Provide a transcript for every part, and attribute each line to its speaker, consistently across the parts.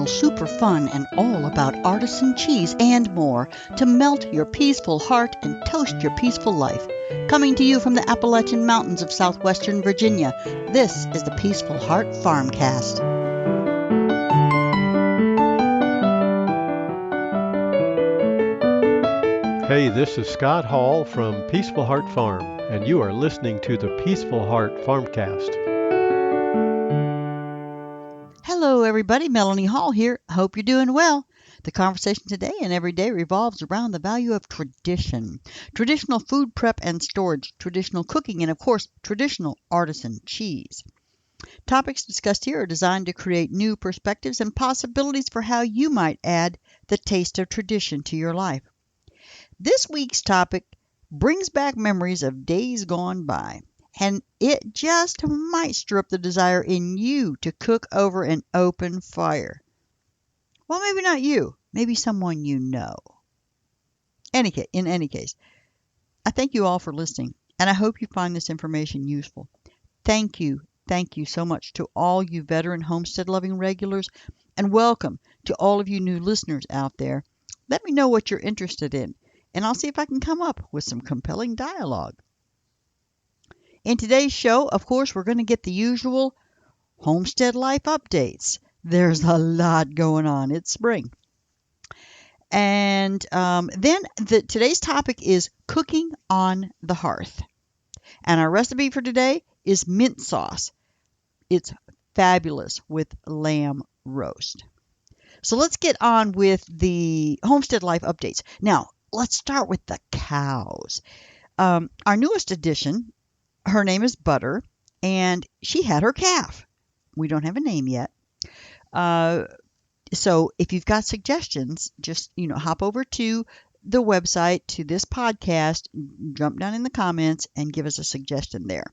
Speaker 1: instructional, super fun, and all about artisan cheese and more to melt your peaceful heart and toast your peaceful life. Coming to you from the Appalachian Mountains of southwestern Virginia, this is the Peaceful Heart FarmCast.
Speaker 2: Hey, this is Scott Hall from Peaceful Heart Farm, and you are listening to the Peaceful Heart FarmCast.
Speaker 1: Hello, everybody. Melanie Hall here. Hope you're doing well. The conversation today and every day revolves around the value of tradition, traditional food prep and storage, traditional cooking, and of course, traditional artisan cheese. Topics discussed here are designed to create new perspectives and possibilities for how you might add the taste of tradition to your life. This week's topic brings back memories of days gone by, and it just might stir up the desire in you to cook over an open fire. Well, maybe not you, maybe someone you know. In any case, I thank you all for listening, and I hope you find this information useful. Thank you so much to all you veteran homestead-loving regulars, and welcome to all of you new listeners out there. Let me know what you're interested in, and I'll see if I can come up with some compelling dialogue. In today's show, of course, we're going to get the usual homestead life updates. There's a lot going on. It's spring. And then today's topic is cooking on the hearth. And our recipe for today is mint sauce. It's fabulous with lamb roast. So let's get on with the homestead life updates. Now, let's start with the cows. Our newest addition, her name is Butter, and she had her calf. We don't have a name yet. So if you've got suggestions, just, hop over to the website, to this podcast, jump down in the comments and give us a suggestion there.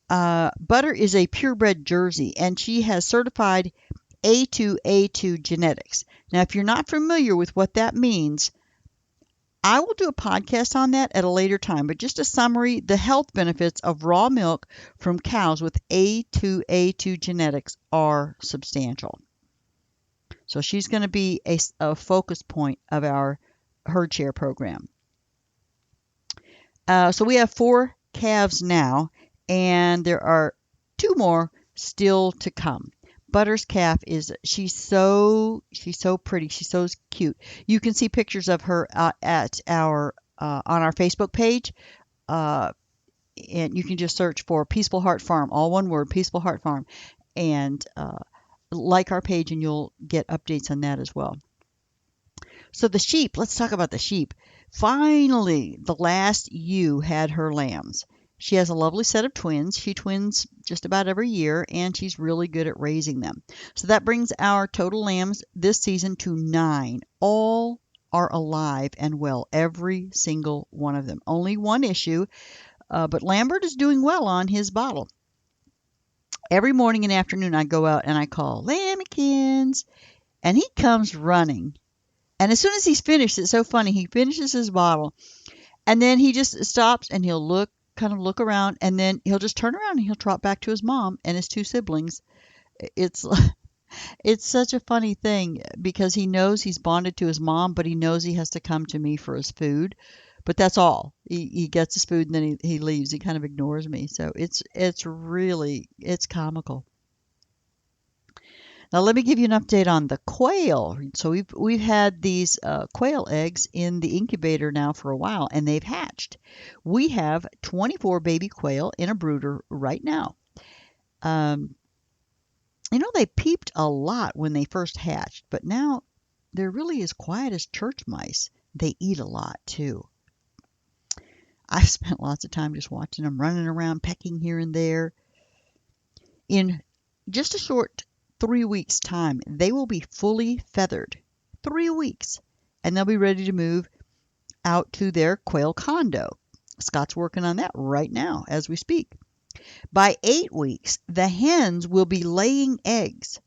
Speaker 1: Butter is a purebred Jersey, and she has certified A2A2 genetics. Now, if you're not familiar with what that means, I will do a podcast on that at a later time, but just a summary, the health benefits of raw milk from cows with A2A2 genetics are substantial. So she's going to be a focus point of our herd share program. So we have 4 calves now, and there are 2 more still to come. Butter's calf she's so pretty. She's so cute. You can see pictures of her at our on our Facebook page, and you can just search for Peaceful Heart Farm, all one word, Peaceful Heart Farm, and like our page, and you'll get updates on that as well. So the sheep. Let's talk about the sheep. Finally, the last ewe had her lambs. She has a lovely set of twins. She twins just about every year, and she's really good at raising them. So that brings our total lambs this season to 9. All are alive and well, every single one of them. Only one issue, but Lambert is doing well on his bottle. Every morning and afternoon I go out and I call, Lambikins, and he comes running. And as soon as he's finished, it's so funny, he finishes his bottle, and then he just stops and he'll kind of look around, and then he'll just turn around and he'll trot back to his mom and his 2 siblings. It's such a funny thing because he knows he's bonded to his mom, but he knows he has to come to me for his food. But that's all. He gets his food and then he leaves. He kind of ignores me. So it's comical. Now let me give you an update on the quail. So we've had these quail eggs in the incubator now for a while, and they've hatched. We have 24 baby quail in a brooder right now. They peeped a lot when they first hatched, but now they're really as quiet as church mice. They eat a lot too. I've spent lots of time just watching them running around, pecking here and there. In just a short 3 weeks' time, they will be fully feathered. 3 weeks. And they'll be ready to move out to their quail condo. Scott's working on that right now as we speak. By 8 weeks, the hens will be laying eggs.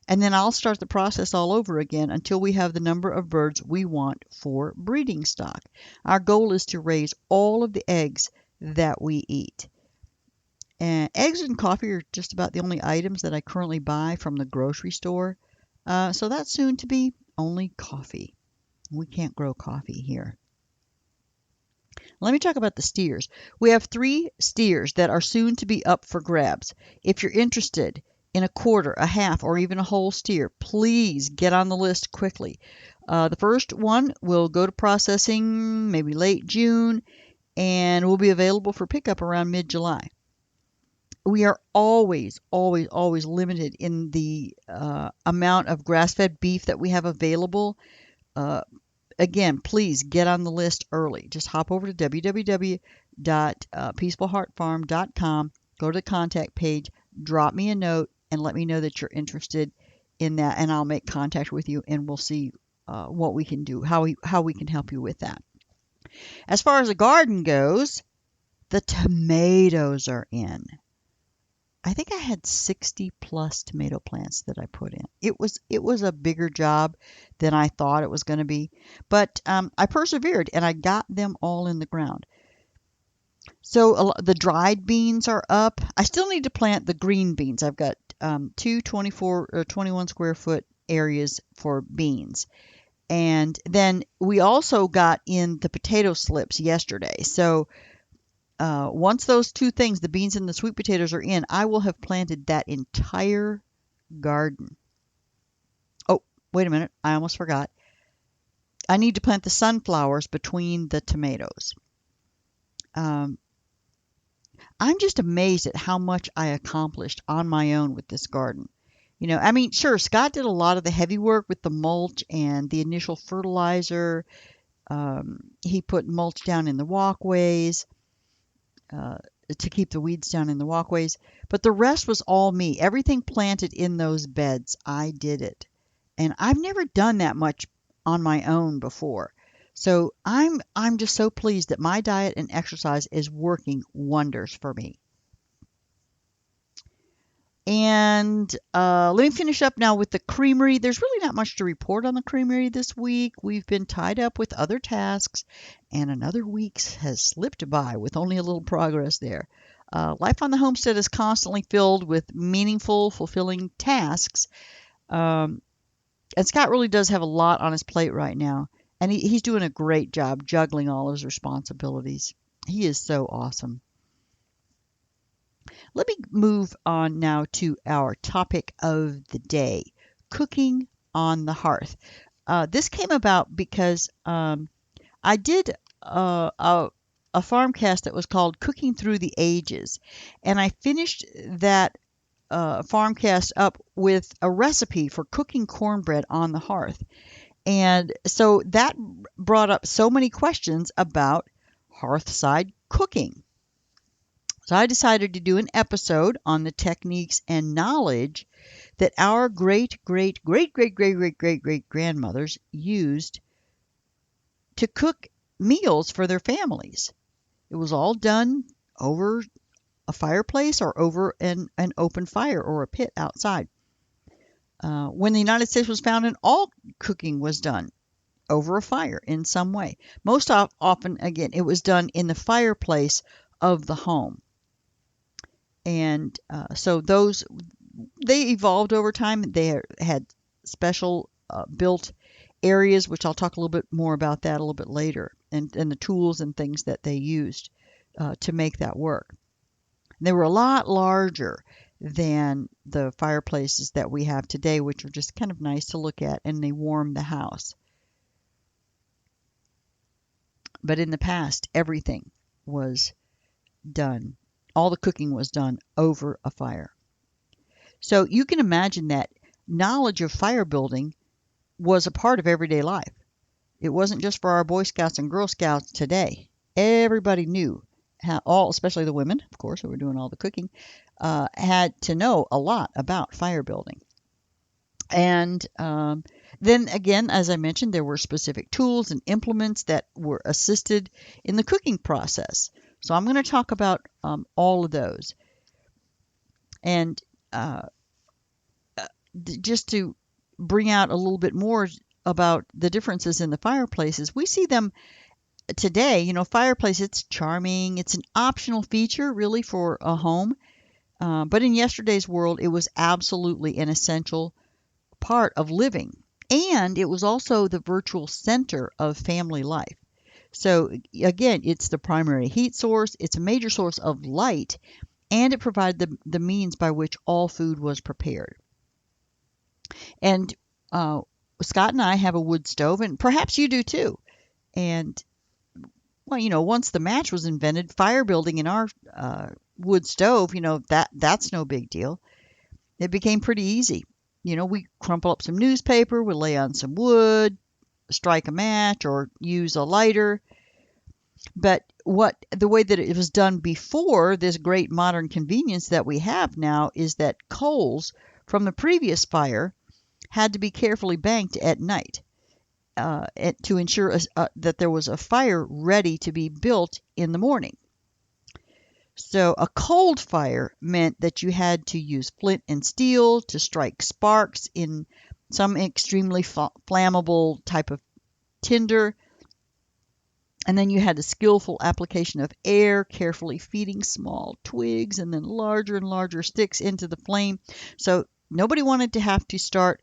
Speaker 1: And then I'll start the process all over again until we have the number of birds we want for breeding stock. Our goal is to raise all of the eggs that we eat. And eggs and coffee are just about the only items that I currently buy from the grocery store. So that's soon to be only coffee. We can't grow coffee here. Let me talk about the steers. We have 3 steers that are soon to be up for grabs. If you're interested in a quarter, a half, or even a whole steer, please get on the list quickly. The first one will go to processing maybe late June and will be available for pickup around mid-July. We are always, always, always limited in the amount of grass-fed beef that we have available. Uh, Again, please get on the list early. Just hop over to www.peacefulheartfarm.com, go to the contact page, drop me a note, and let me know that you're interested in that, and I'll make contact with you, and we'll see what we can do, how we can help you with that. As far as the garden goes, the tomatoes are in. I think I had 60 plus tomato plants that I put in. It was a bigger job than I thought it was going to be, but I persevered and I got them all in the ground. So the dried beans are up. I still need to plant the green beans. I've got 2 24 or 21 square foot areas for beans. And then we also got in the potato slips yesterday. So once those 2 things, the beans and the sweet potatoes, are in, I will have planted that entire garden. Oh, wait a minute. I almost forgot. I need to plant the sunflowers between the tomatoes. I'm just amazed at how much I accomplished on my own with this garden. I mean, sure, Scott did a lot of the heavy work with the mulch and the initial fertilizer. He put mulch down in the walkways. To keep the weeds down in the walkways. But the rest was all me. Everything planted in those beds, I did it. And I've never done that much on my own before. So I'm just so pleased that my diet and exercise is working wonders for me. And let me finish up now with the creamery. There's really not much to report on the creamery this week. We've been tied up with other tasks, and another week has slipped by with only a little progress there. Life on the homestead is constantly filled with meaningful, fulfilling tasks. And Scott really does have a lot on his plate right now, and he's doing a great job juggling all his responsibilities. He is so awesome. Let me move on now to our topic of the day, cooking on the hearth. This came about because I did a FarmCast that was called Cooking Through the Ages, and I finished that FarmCast up with a recipe for cooking cornbread on the hearth. And so that brought up so many questions about hearthside cooking. So I decided to do an episode on the techniques and knowledge that our great, great, great, great, great, great, great, great grandmothers used to cook meals for their families. It was all done over a fireplace or over an open fire or a pit outside. When the United States was founded, all cooking was done over a fire in some way. Most often, again, it was done in the fireplace of the home. And so they evolved over time. They had special built areas, which I'll talk a little bit more about that a little bit later, and the tools and things that they used to make that work. They were a lot larger than the fireplaces that we have today, which are just kind of nice to look at, and they warm the house. But in the past, everything was done. All the cooking was done over a fire. So you can imagine that knowledge of fire building was a part of everyday life. It wasn't just for our Boy Scouts and Girl Scouts today. Everybody knew how, especially the women, of course, who were doing all the cooking, had to know a lot about fire building. And then again, as I mentioned, there were specific tools and implements that were assisted in the cooking process. So I'm going to talk about all of those. And just to bring out a little bit more about the differences in the fireplaces, we see them today. Fireplace, it's charming. It's an optional feature really for a home. But in yesterday's world, it was absolutely an essential part of living. And it was also the virtual center of family life. So again, it's the primary heat source, it's a major source of light, and it provided the means by which all food was prepared. And uh, Scott and I have a wood stove, and perhaps you do too. And well, once the match was invented, fire building in our wood stove, that's no big deal. It became pretty easy. We crumple up some newspaper, we lay on some wood, strike a match, or use a lighter. But the way that it was done before this great modern convenience that we have now is that coals from the previous fire had to be carefully banked at night to ensure that there was a fire ready to be built in the morning. So a cold fire meant that you had to use flint and steel to strike sparks in some extremely flammable type of tinder. And then you had a skillful application of air, carefully feeding small twigs and then larger and larger sticks into the flame. So nobody wanted to have to start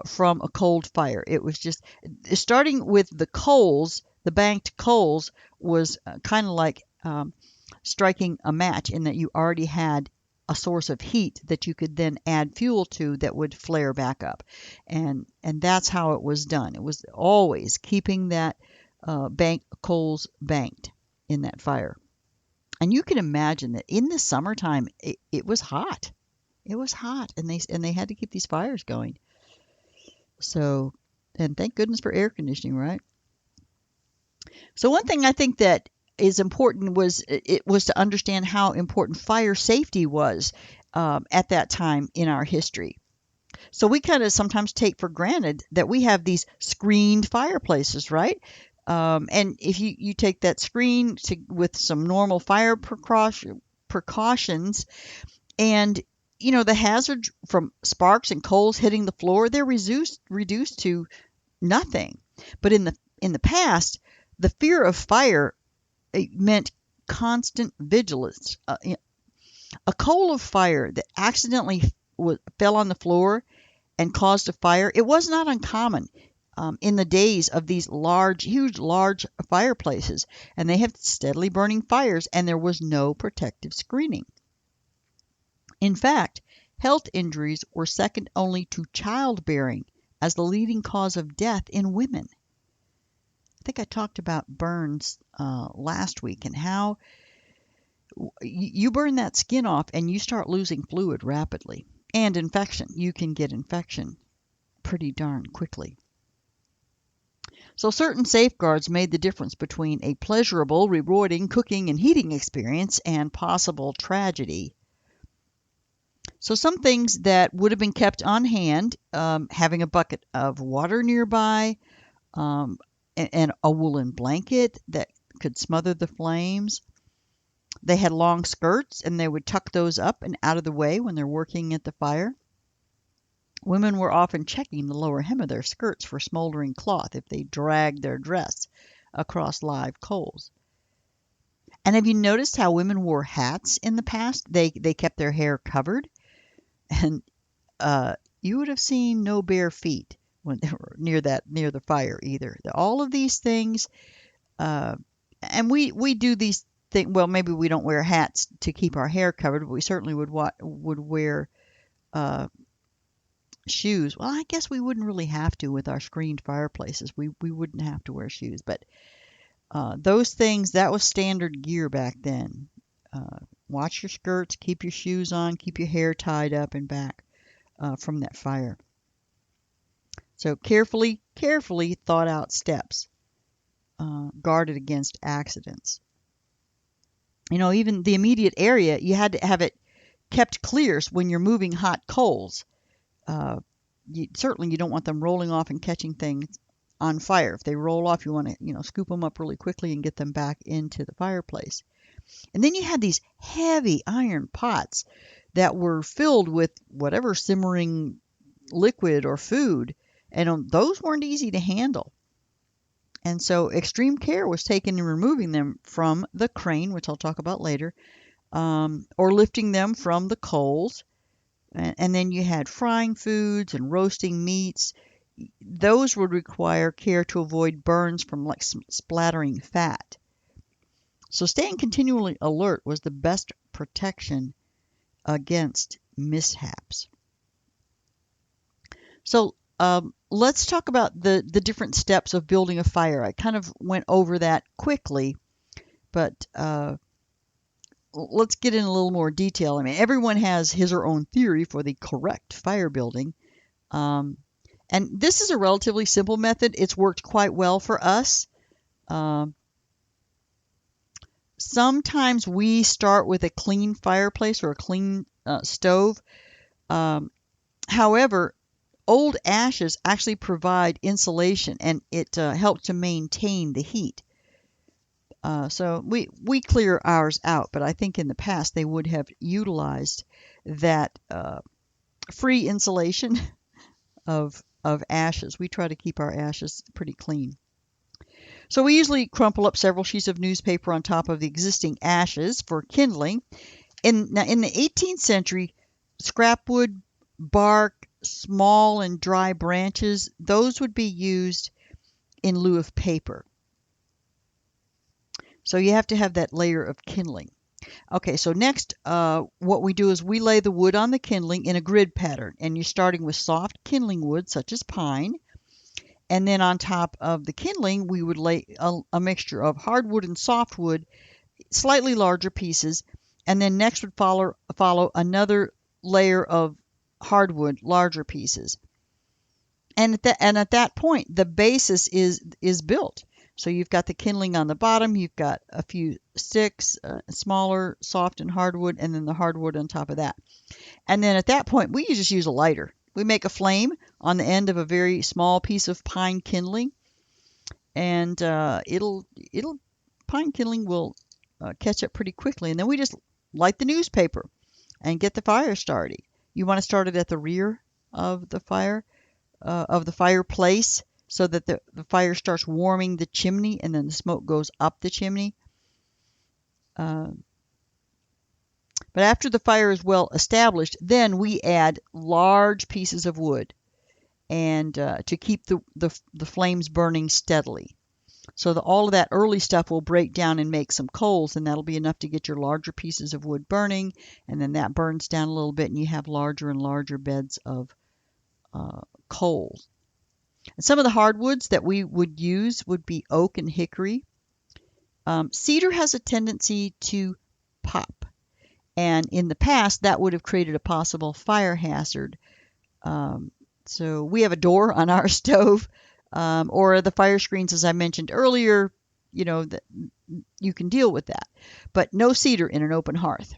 Speaker 1: from a cold fire. It was just starting with the coals, the banked coals was kind of like striking a match in that you already had a source of heat that you could then add fuel to that would flare back up. And that's how it was done. It was always keeping that coals banked in that fire. And you can imagine that in the summertime, it was hot. It was hot, and they had to keep these fires going. So, and thank goodness for air conditioning, right? So one thing I think that is important was to understand how important fire safety was at that time in our history. So we kind of sometimes take for granted that we have these screened fireplaces, right? And if you take that screen with some normal fire precautions, and the hazard from sparks and coals hitting the floor, they're reduced to nothing. But in the past, the fear of fire, it meant constant vigilance. A coal of fire that accidentally fell on the floor and caused a fire, it was not uncommon in the days of these huge, large fireplaces. And they had steadily burning fires, and there was no protective screening. In fact, health injuries were second only to childbearing as the leading cause of death in women. I think I talked about burns last week and how you burn that skin off and you start losing fluid rapidly. And infection. You can get infection pretty darn quickly. So certain safeguards made the difference between a pleasurable, rewarding cooking and heating experience and possible tragedy. So some things that would have been kept on hand, having a bucket of water nearby, and a woolen blanket that could smother the flames. They had long skirts, and they would tuck those up and out of the way when they're working at the fire. Women were often checking the lower hem of their skirts for smoldering cloth if they dragged their dress across live coals. And have you noticed how women wore hats in the past? They kept their hair covered. And you would have seen no bare feet when they were near the fire either. All of these things, and we do these things. Well, maybe we don't wear hats to keep our hair covered, but we certainly would wear shoes. Well, I guess we wouldn't really have to with our screened fireplaces. We wouldn't have to wear shoes, but those things, that was standard gear back then. Watch your skirts, keep your shoes on, keep your hair tied up and back from that fire. So carefully thought out steps guarded against accidents. Even the immediate area, you had to have it kept clear when you're moving hot coals. Certainly you don't want them rolling off and catching things on fire. If they roll off, you want to scoop them up really quickly and get them back into the fireplace. And then you had these heavy iron pots that were filled with whatever simmering liquid or food, and those weren't easy to handle. And so extreme care was taken in removing them from the crane, which I'll talk about later, or lifting them from the coals. And then you had frying foods and roasting meats. Those would require care to avoid burns from like splattering fat. So staying continually alert was the best protection against mishaps. So let's talk about the different steps of building a fire. I kind of went over that quickly, but let's get in a little more detail. I mean, everyone has his or own theory for the correct fire building. And this is a relatively simple method. It's worked quite well for us. Sometimes we start with a clean fireplace or a clean stove. However, old ashes actually provide insulation and it helps to maintain the heat. So we clear ours out, but I think in the past they would have utilized that free insulation of ashes. We try to keep our ashes pretty clean. So we usually crumple up several sheets of newspaper on top of the existing ashes for kindling. In the 18th century, scrap wood, bark, small and dry branches, those would be used in lieu of paper. So you have to have that layer of kindling. Okay, so next, what we do is we lay the wood on the kindling in a grid pattern, and you're starting with soft kindling wood, such as pine. And then on top of the kindling, we would lay a mixture of hardwood and softwood, slightly larger pieces. And then next would follow another layer of hardwood, larger pieces. And at that point, the basis is built. So you've got the kindling on the bottom, you've got a few sticks, smaller, soft and hardwood, and then the hardwood on top of that. And then at that point, we just use a lighter. We make a flame on the end of a very small piece of pine kindling, and pine kindling will catch up pretty quickly. And then we just light the newspaper and get the fire started. You want to start it at the rear of the fireplace, so that the fire starts warming the chimney, and then the smoke goes up the chimney. But after the fire is well established, then we add large pieces of wood, and to keep the flames burning steadily. So all of that early stuff will break down and make some coals, and that'll be enough to get your larger pieces of wood burning, and then that burns down a little bit, and you have larger and larger beds of coals. And some of the hardwoods that we would use would be oak and hickory. Cedar has a tendency to pop, and in the past that would have created a possible fire hazard. So we have a door on our stove, or the fire screens, as I mentioned earlier. That you can deal with that, but no cedar in an open hearth.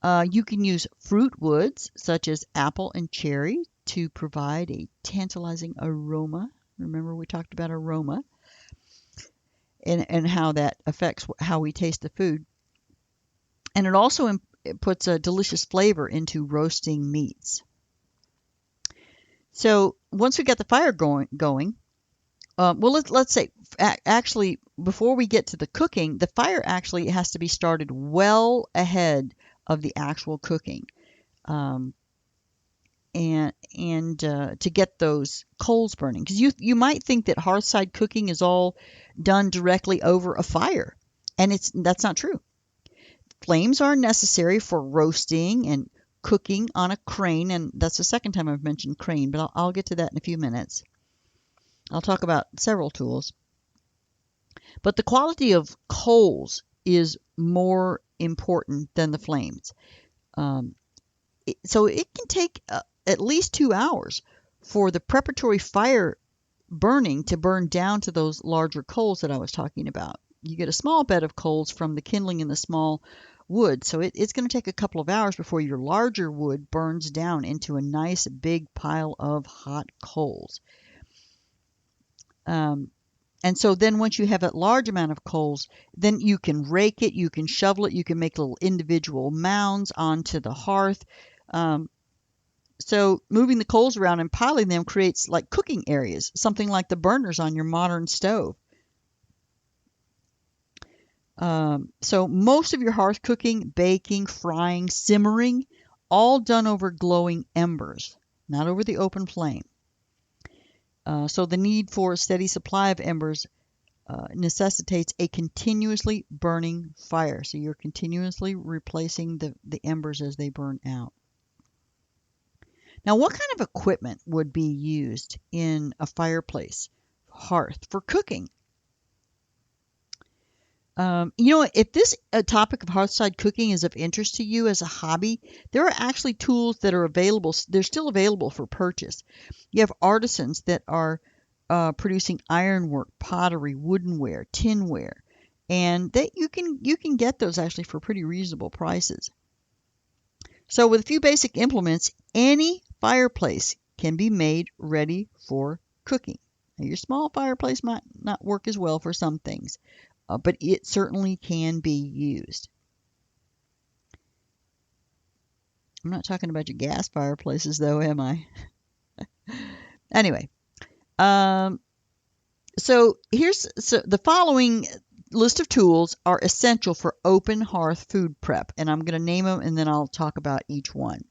Speaker 1: You can use fruit woods such as apple and cherry to provide a tantalizing aroma. Remember, we talked about aroma and how that affects how we taste the food. And it also puts a delicious flavor into roasting meats. So once we get the fire going, let's say actually before we get to the cooking, the fire actually has to be started well ahead of the actual cooking. And to get those coals burning, because you might think that hearthside cooking is all done directly over a fire, and that's not true. Flames are necessary for roasting and cooking on a crane, and that's the second time I've mentioned crane, but I'll get to that in a few minutes. I'll talk about several tools. But the quality of coals is more important than the flames. So it can take at least 2 hours for the preparatory fire burning to burn down to those larger coals that I was talking about. You get a small bed of coals from the kindling in the small wood, so it's going to take a couple of hours before your larger wood burns down into a nice big pile of hot coals. And so then once you have a large amount of coals, then you can rake it, you can shovel it, you can make little individual mounds onto the hearth. So moving the coals around and piling them creates like cooking areas, something like the burners on your modern stove. So most of your hearth cooking, baking, frying, simmering, all done over glowing embers, not over the open flame. So the need for a steady supply of embers necessitates a continuously burning fire. So you're continuously replacing the embers as they burn out. Now, what kind of equipment would be used in a fireplace hearth for cooking? If this topic of hearthside cooking is of interest to you as a hobby, there are actually tools that are available. They're still available for purchase. You have artisans that are producing ironwork, pottery, woodenware, tinware, and that you can get those actually for pretty reasonable prices. So with a few basic implements, any fireplace can be made ready for cooking. Now, your small fireplace might not work as well for some things, but it certainly can be used. I'm not talking about your gas fireplaces, though, am I? Anyway, so the following list of tools are essential for open hearth food prep, and I'm going to name them and then I'll talk about each one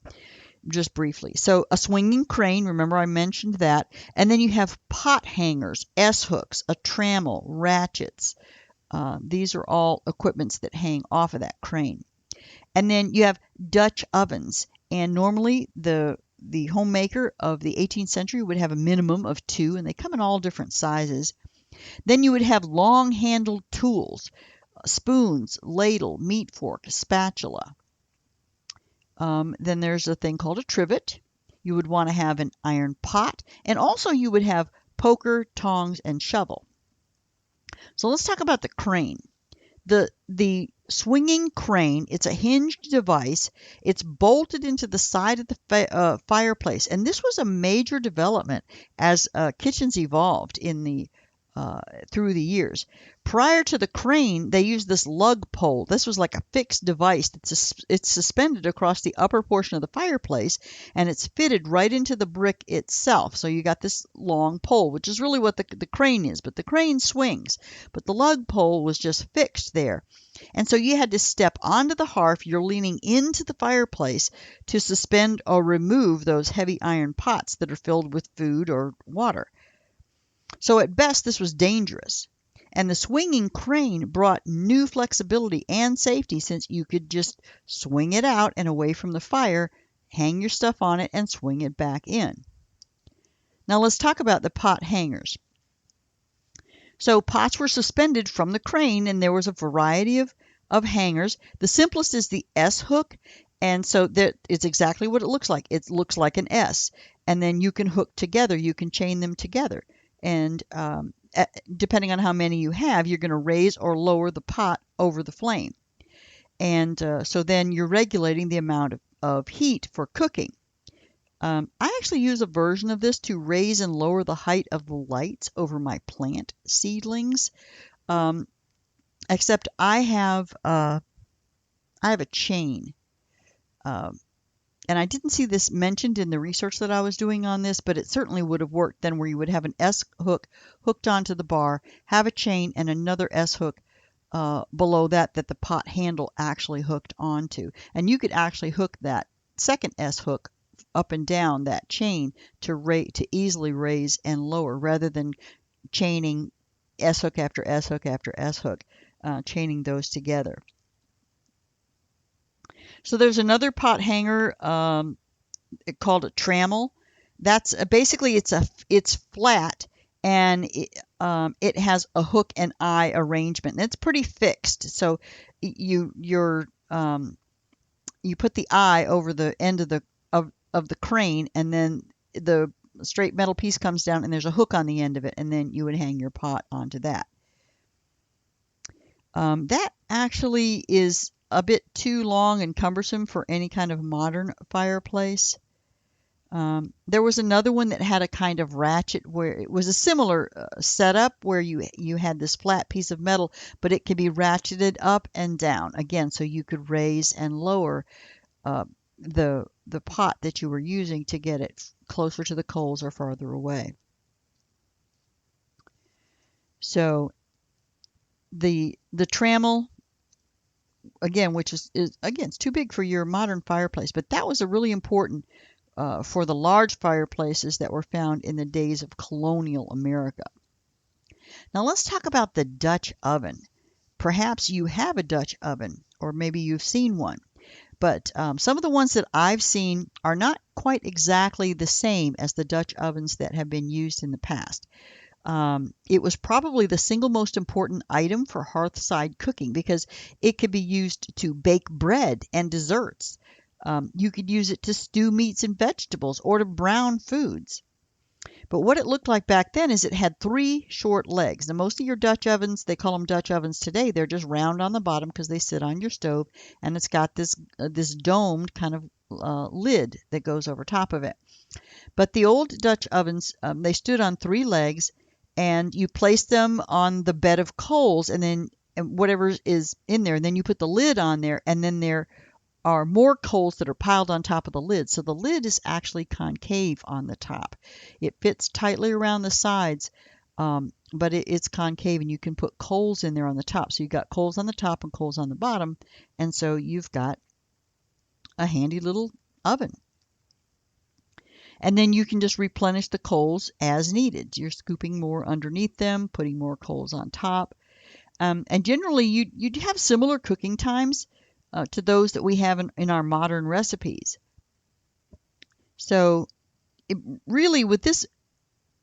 Speaker 1: just briefly. So a swinging crane, remember I mentioned that, and then you have pot hangers, S-hooks, a trammel, ratchets. These are all equipments that hang off of that crane. And then you have Dutch ovens, and normally the homemaker of the 18th century would have a minimum of 2, and they come in all different sizes. Then you would have long-handled tools, spoons, ladle, meat fork, spatula. Then there's a thing called a trivet. You would want to have an iron pot, and also you would have poker, tongs, and shovel. So let's talk about the crane. The swinging crane, it's a hinged device. It's bolted into the side of the fireplace, and this was a major development as kitchens evolved through the years. Prior to the crane, they used this lug pole. This was like a fixed device. It's suspended across the upper portion of the fireplace, and it's fitted right into the brick itself. So you got this long pole, which is really what the crane is. But the crane swings, but the lug pole was just fixed there. And so you had to step onto the hearth. You're leaning into the fireplace to suspend or remove those heavy iron pots that are filled with food or water. So at best, this was dangerous. And the swinging crane brought new flexibility and safety, since you could just swing it out and away from the fire, hang your stuff on it, and swing it back in. Now let's talk about the pot hangers. So pots were suspended from the crane, and there was a variety of hangers. The simplest is the S-hook, and so it's exactly what it looks like. It looks like an S, and then you can hook together. You can chain them together. And depending on how many you have, you're going to raise or lower the pot over the flame. And so then you're regulating the amount of heat for cooking. I actually use a version of this to raise and lower the height of the lights over my plant seedlings. Except I have a chain. And I didn't see this mentioned in the research that I was doing on this, but it certainly would have worked then, where you would have an S-hook hooked onto the bar, have a chain, and another S-hook below that the pot handle actually hooked onto. And you could actually hook that second S-hook up and down that chain to easily raise and lower, rather than chaining S-hook after S-hook after S-hook, chaining those together. So there's another pot hanger called a trammel. That's basically it's flat, and it has a hook and eye arrangement. And it's pretty fixed. So you put the eye over the end of the crane, and then the straight metal piece comes down, and there's a hook on the end of it, and then you would hang your pot onto that. That actually is a bit too long and cumbersome for any kind of modern fireplace. There was another one that had a kind of ratchet, where it was a similar setup, where you had this flat piece of metal, but it could be ratcheted up and down again, so you could raise and lower the pot that you were using to get it closer to the coals or farther away. So the trammel, again, which is again, it's too big for your modern fireplace, but that was a really important for the large fireplaces that were found in the days of colonial America. Now let's talk about the Dutch oven. Perhaps you have a Dutch oven, or maybe you've seen one. But some of the ones that I've seen are not quite exactly the same as the Dutch ovens that have been used in the past. It was probably the single most important item for hearthside cooking because it could be used to bake bread and desserts. You could use it to stew meats and vegetables or to brown foods. But what it looked like back then is it had three short legs. Now, most of your Dutch ovens, they call them Dutch ovens today. They're just round on the bottom because they sit on your stove, and it's got this domed kind of lid that goes over top of it. But the old Dutch ovens, they stood on three legs, and you place them on the bed of coals, and then whatever is in there, and then you put the lid on there, and then there are more coals that are piled on top of the lid. So the lid is actually concave on the top. It fits tightly around the sides, but it's concave, and you can put coals in there on the top. So you've got coals on the top and coals on the bottom, and so you've got a handy little oven. And then you can just replenish the coals as needed. You're scooping more underneath them, putting more coals on top. And generally, you'd have similar cooking times to those that we have in our modern recipes. So really, with this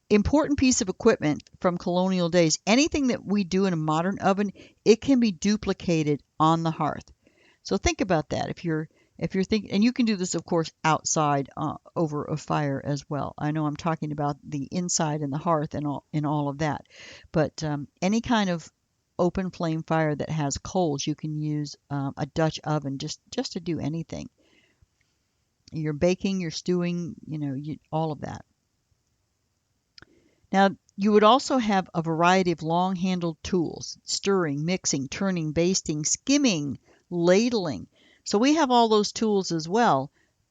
Speaker 1: important piece of equipment from colonial days, anything that we do in a modern oven, it can be duplicated on the hearth. So think about that. If you're thinking, and you can do this, of course, outside over a fire as well. I know I'm talking about the inside and the hearth and all of that, but any kind of open flame fire that has coals, you can use a Dutch oven just to do anything. You're baking, you're stewing, all of that. Now, you would also have a variety of long-handled tools: stirring, mixing, turning, basting, skimming, ladling. So we have all those tools as well,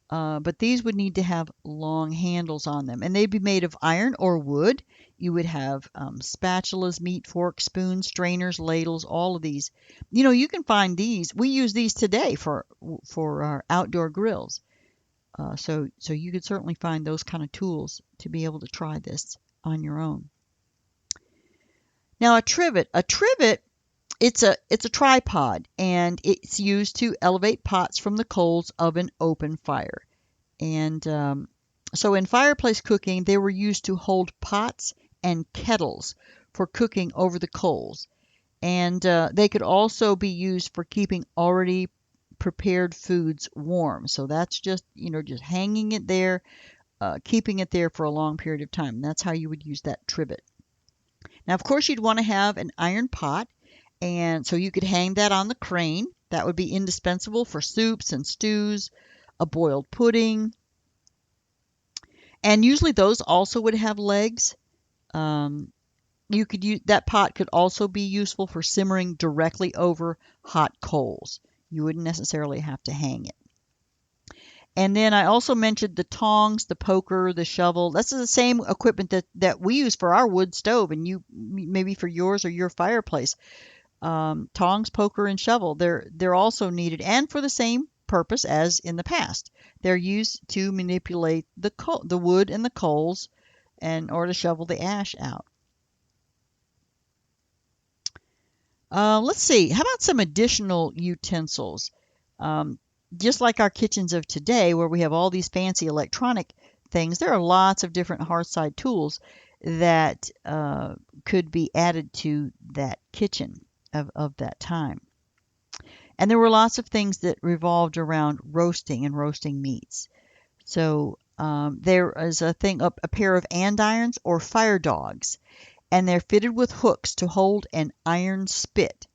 Speaker 1: but these would need to have long handles on them, and they'd be made of iron or wood. You would have spatulas, meat forks, spoons, strainers, ladles, all of these. You can find these. We use these today for our outdoor grills. So you could certainly find those kind of tools to be able to try this on your own. Now, a trivet. It's a tripod, and it's used to elevate pots from the coals of an open fire. And so in fireplace cooking, they were used to hold pots and kettles for cooking over the coals. And they could also be used for keeping already prepared foods warm. So that's just hanging it there, keeping it there for a long period of time. And that's how you would use that trivet. Now, of course, you'd want to have an iron pot, and so you could hang that on the crane. That would be indispensable for soups and stews, a boiled pudding. And usually those also would have legs. You could use that pot could also be useful for simmering directly over hot coals. You wouldn't necessarily have to hang it. And then I also mentioned the tongs, the poker, the shovel. That's the same equipment that we use for our wood stove, and you maybe for yours or your fireplace. Tongs, poker, and shovel. They're also needed, and for the same purpose as in the past. They're used to manipulate the wood and the coals, or to shovel the ash out. Let's see. How about some additional utensils? Just like our kitchens of today, where we have all these fancy electronic things, there are lots of different hearthside tools that could be added to that kitchen of that time. And there were lots of things that revolved around roasting and roasting meats. So there is a pair of andirons or fire dogs, and they're fitted with hooks to hold an iron spit.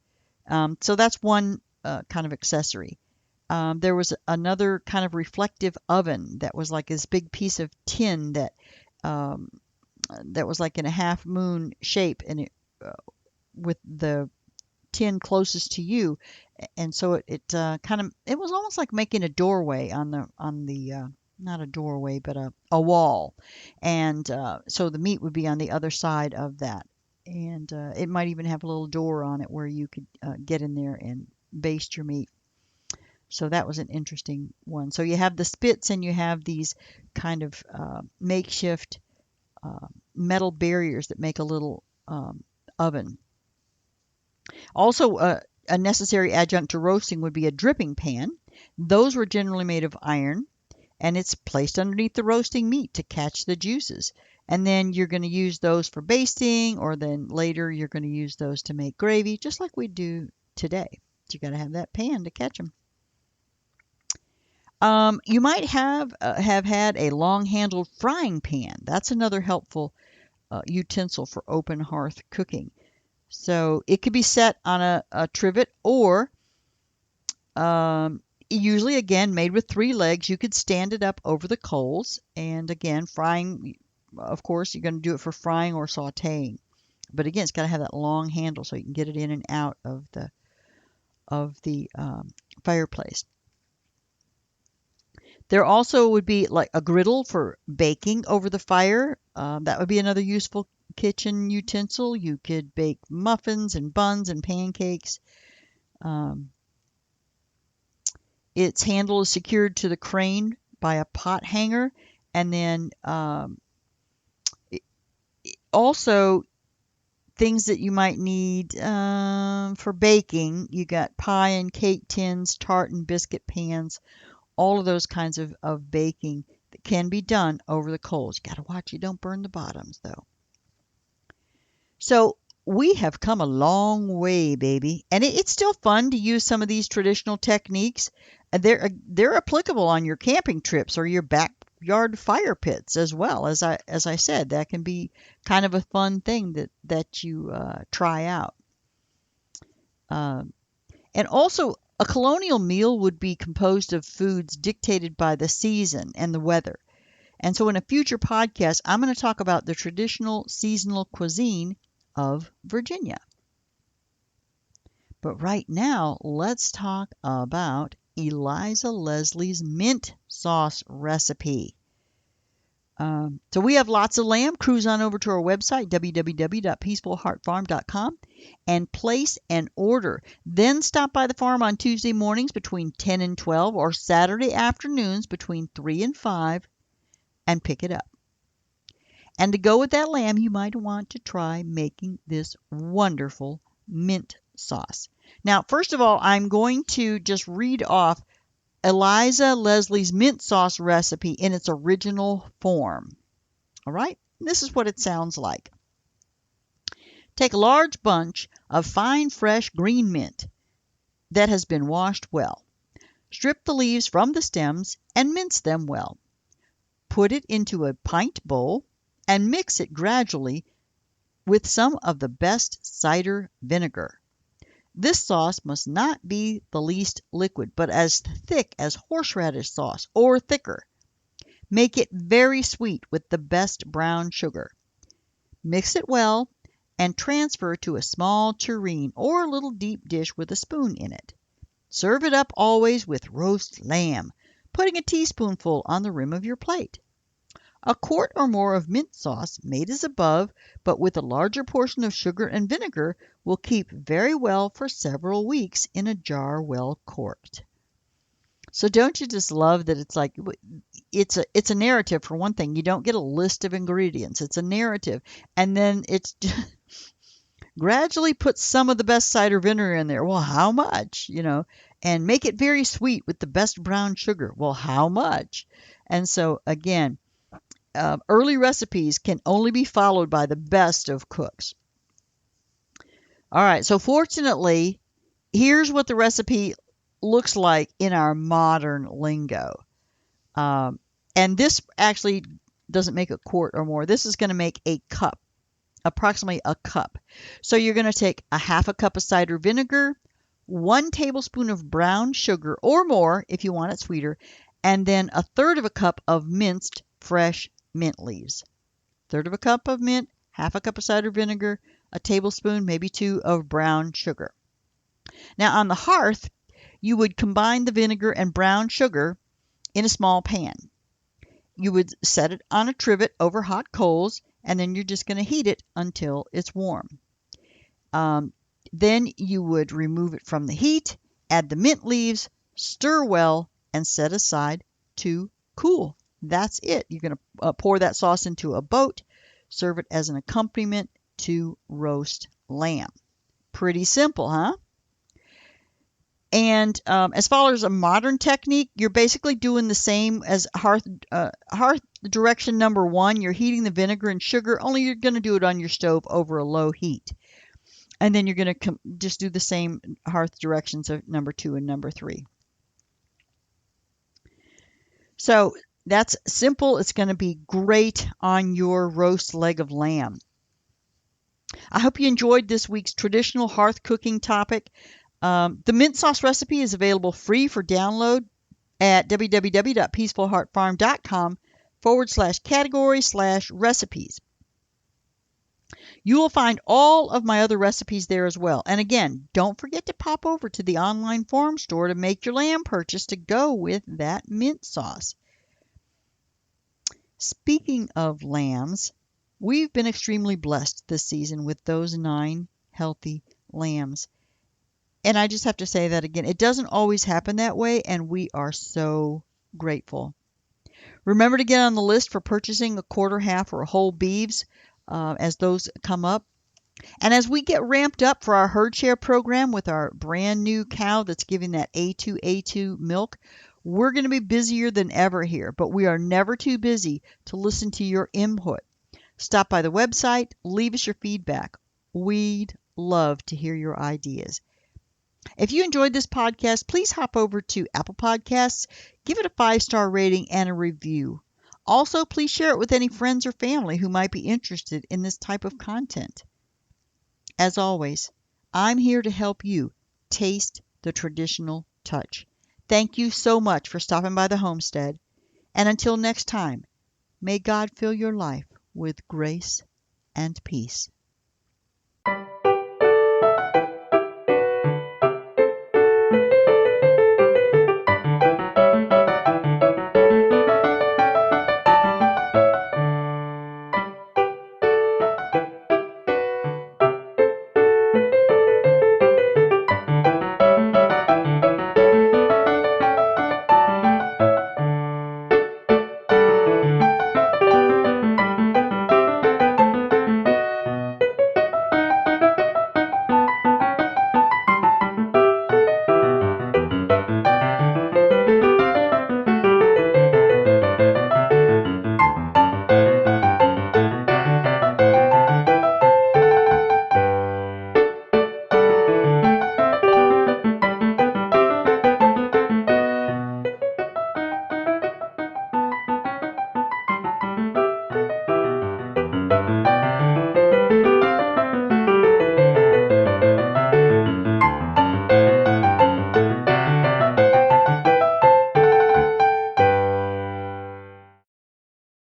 Speaker 1: So that's one kind of accessory. There was another kind of reflective oven that was like this big piece of tin that was like in a half moon shape, and it with the tin closest to you, and so it was almost like making a doorway on the not a doorway but a wall, and so the meat would be on the other side of that, and it might even have a little door on it where you could get in there and baste your meat. So that was an interesting one. So you have the spits and you have these kind of makeshift metal barriers that make a little oven. Also, a necessary adjunct to roasting would be a dripping pan. Those were generally made of iron, and it's placed underneath the roasting meat to catch the juices. And then you're going to use those for basting, or then later you're going to use those to make gravy, just like we do today. So you got to have that pan to catch them. You might have had a long-handled frying pan. That's another helpful utensil for open hearth cooking. So it could be set on a trivet, or usually, again, made with 3 legs. You could stand it up over the coals. And again, frying, of course, you're going to do it for frying or sautéing. But again, it's got to have that long handle so you can get it in and out of the fireplace. There also would be like a griddle for baking over the fire. That would be another useful kitchen utensil. You could bake muffins and buns and pancakes. Its handle is secured to the crane by a pot hanger. And then also things that you might need for baking. You got pie and cake tins, tart and biscuit pans, all of those kinds of baking that can be done over the coals. You got to watch you don't burn the bottoms, though. So we have come a long way, baby. And it's still fun to use some of these traditional techniques. They're applicable on your camping trips or your backyard fire pits as well. As I said, that can be kind of a fun thing that you try out. And also, a colonial meal would be composed of foods dictated by the season and the weather. And so in a future podcast, I'm going to talk about the traditional seasonal cuisine of Virginia. But right now, let's talk about Eliza Leslie's mint sauce recipe. So we have lots of lamb. Cruise on over to our website, www.peacefulheartfarm.com, and place an order. Then stop by the farm on Tuesday mornings between 10 and 12 or Saturday afternoons between 3 and 5 and pick it up. And to go with that lamb, you might want to try making this wonderful mint sauce. Now, first of all, I'm going to just read off Eliza Leslie's mint sauce recipe in its original form. All right, this is what it sounds like. Take a large bunch of fine, fresh green mint that has been washed well. Strip the leaves from the stems and mince them well. Put it into a pint bowl and mix it gradually with some of the best cider vinegar. This sauce must not be the least liquid, but as thick as horseradish sauce or thicker. Make it very sweet with the best brown sugar. Mix it well and transfer to a small tureen or a little deep dish with a spoon in it. Serve it up always with roast lamb, putting a teaspoonful on the rim of your plate. A quart or more of mint sauce, made as above, but with a larger portion of sugar and vinegar, will keep very well for several weeks in a jar well corked. So don't you just love that it's like, it's a narrative for one thing. You don't get a list of ingredients. It's a narrative. And then it's gradually put some of the best cider vinegar in there. Well, how much? And make it very sweet with the best brown sugar. Well, how much? And so again, early recipes can only be followed by the best of cooks. All right, so fortunately, here's what the recipe looks like in our modern lingo. And this actually doesn't make a quart or more. This is going to make a cup, approximately a cup. So you're going to take a half a cup of cider vinegar, 1 tablespoon of brown sugar or more if you want it sweeter, and then a third of a cup of minced fresh mint leaves. Third of a cup of mint, half a cup of cider vinegar, a tablespoon, maybe 2 of brown sugar. Now on the hearth, you would combine the vinegar and brown sugar in a small pan. You would set it on a trivet over hot coals, and then you're just going to heat it until it's warm. Then you would remove it from the heat, add the mint leaves, stir well, and set aside to cool. That's it. You're going to pour that sauce into a boat, serve it as an accompaniment to roast lamb. Pretty simple, huh? And as far as a modern technique, you're basically doing the same as hearth direction number 1. You're heating the vinegar and sugar, only you're going to do it on your stove over a low heat. And then you're going to just do the same hearth directions of number 2 and number 3. So that's simple. It's going to be great on your roast leg of lamb. I hope you enjoyed this week's traditional hearth cooking topic. The mint sauce recipe is available free for download at www.peacefulheartfarm.com/category/recipes. You will find all of my other recipes there as well. And again, don't forget to pop over to the online farm store to make your lamb purchase to go with that mint sauce. Speaking of lambs, we've been extremely blessed this season with those 9 healthy lambs. And I just have to say that again. It doesn't always happen that way, and we are so grateful. Remember to get on the list for purchasing a quarter, half, or whole beeves as those come up. And as we get ramped up for our herd share program with our brand new cow that's giving that A2 milk, we're going to be busier than ever here, but we are never too busy to listen to your input. Stop by the website, leave us your feedback. We'd love to hear your ideas. If you enjoyed this podcast, please hop over to Apple Podcasts, give it a 5-star rating and a review. Also, please share it with any friends or family who might be interested in this type of content. As always, I'm here to help you taste the traditional touch. Thank you so much for stopping by the homestead. And until next time, may God fill your life with grace and peace.